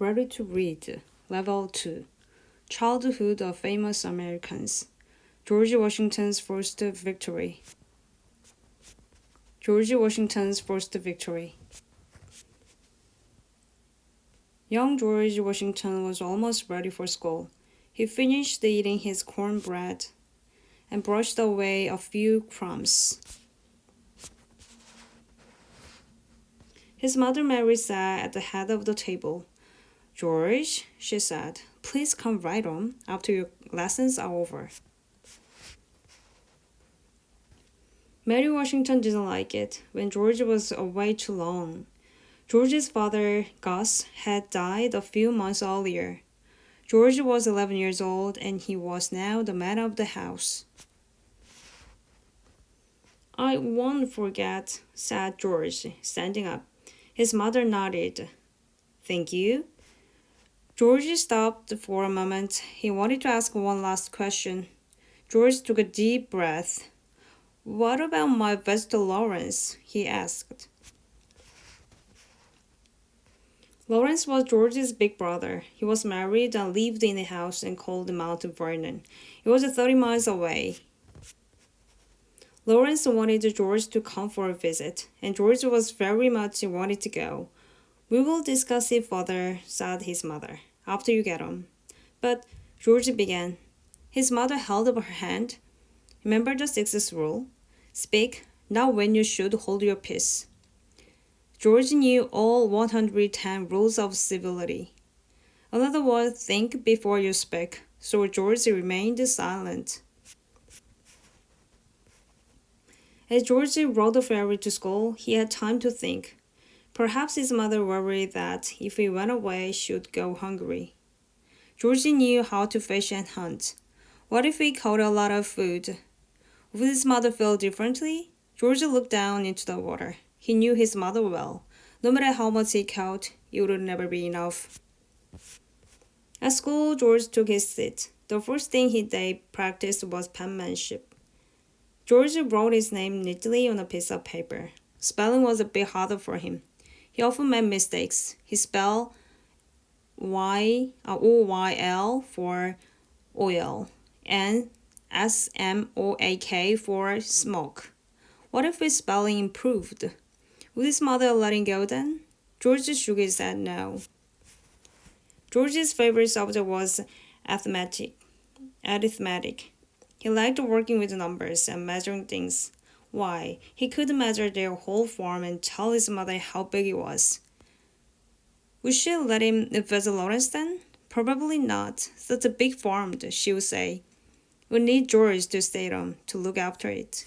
Ready to Read, Level 2, Childhood of Famous Americans, George Washington's First Victory. George Washington's First Victory. Young George Washington was almost ready for school. He finished eating his cornbread and brushed away a few crumbs. His mother Mary sat at the head of the table. "George," she said, "please come right on after your lessons are over." Mary Washington didn't like it when George was away too long. George's father, Gus, had died a few months earlier. George was 11 years old and he was now the man of the house. "I won't forget," said George, standing up. His mother nodded. "Thank you." George stopped for a moment. He wanted to ask one last question. George took a deep breath. "What about my visitor Lawrence?" he asked. Lawrence was George's big brother. He was married and lived in a house called Mount Vernon. It was 30 miles away. Lawrence wanted George to come for a visit, and George was very much wanted to go. "We will discuss it further," said his mother, "after you get home." "But," George began. His mother held up her hand. "Remember the sixth rule? Speak not when you should hold your peace." George knew all 110 rules of civility. Another word, think before you speak, so George remained silent. As George rode the ferry to school, he had time to think. Perhaps his mother worried that if he went away, she would go hungry. George knew how to fish and hunt. What if he caught a lot of food? Would his mother feel differently? George looked down into the water. He knew his mother well. No matter how much he caught, it would never be enough. At school, George took his seat. The first thing he practiced was penmanship. George wrote his name neatly on a piece of paper. Spelling was a bit harder for him. He often made mistakes. He spelled OYL for oil and SMOAK for smoke. What if his spelling improved? Would his mother let him go then? George shook his head no. George's favorite subject was arithmetic. He liked working with numbers and measuring things. Why, he could measure their whole form and tell his mother how big it was. Would she let him visit Lawrence then? Probably not. Such a big farm, she would say. We need George to stay at home to look after it.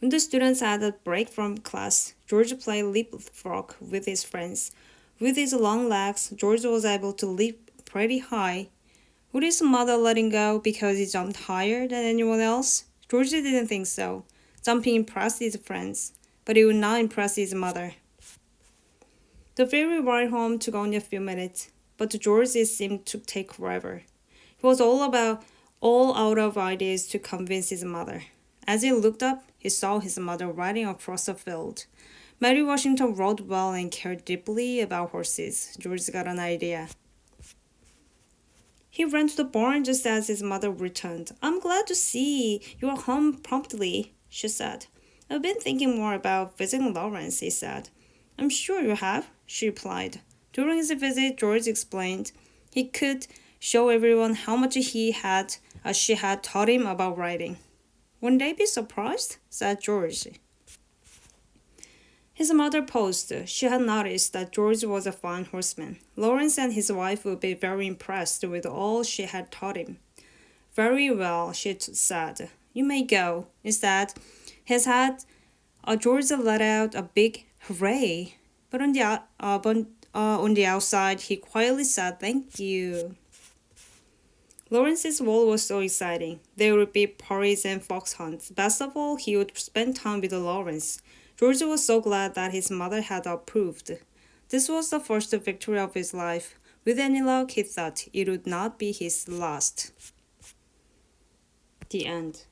When the students had a break from class, George played leapfrog with his friends. With his long legs, George was able to leap pretty high. Would his mother let him go because he jumped higher than anyone else? George didn't think so. Jumping impressed his friends, but it would not impress his mother. The ferry ride home took only a few minutes, but to George it seemed to take forever. He was all out of ideas to convince his mother. As he looked up, he saw his mother riding across the field. Mary Washington rode well and cared deeply about horses. George got an idea. He ran to the barn just as his mother returned. "I'm glad to see you are home promptly," she said. "I've been thinking more about visiting Lawrence," he said. "I'm sure you have," she replied. During his visit, George explained he could show everyone how much she had taught him about riding. "Wouldn't they be surprised?" said George. His mother paused. She had noticed that George was a fine horseman. Lawrence and his wife would be very impressed with all she had taught him. "Very well," she said. "You may go." Instead, George let out a big hooray. But on the outside, he quietly said, "Thank you." Lawrence's world was so exciting. There would be parties and fox hunts. Best of all, he would spend time with Lawrence. George was so glad that his mother had approved. This was the first victory of his life. With any luck, he thought, it would not be his last. The end.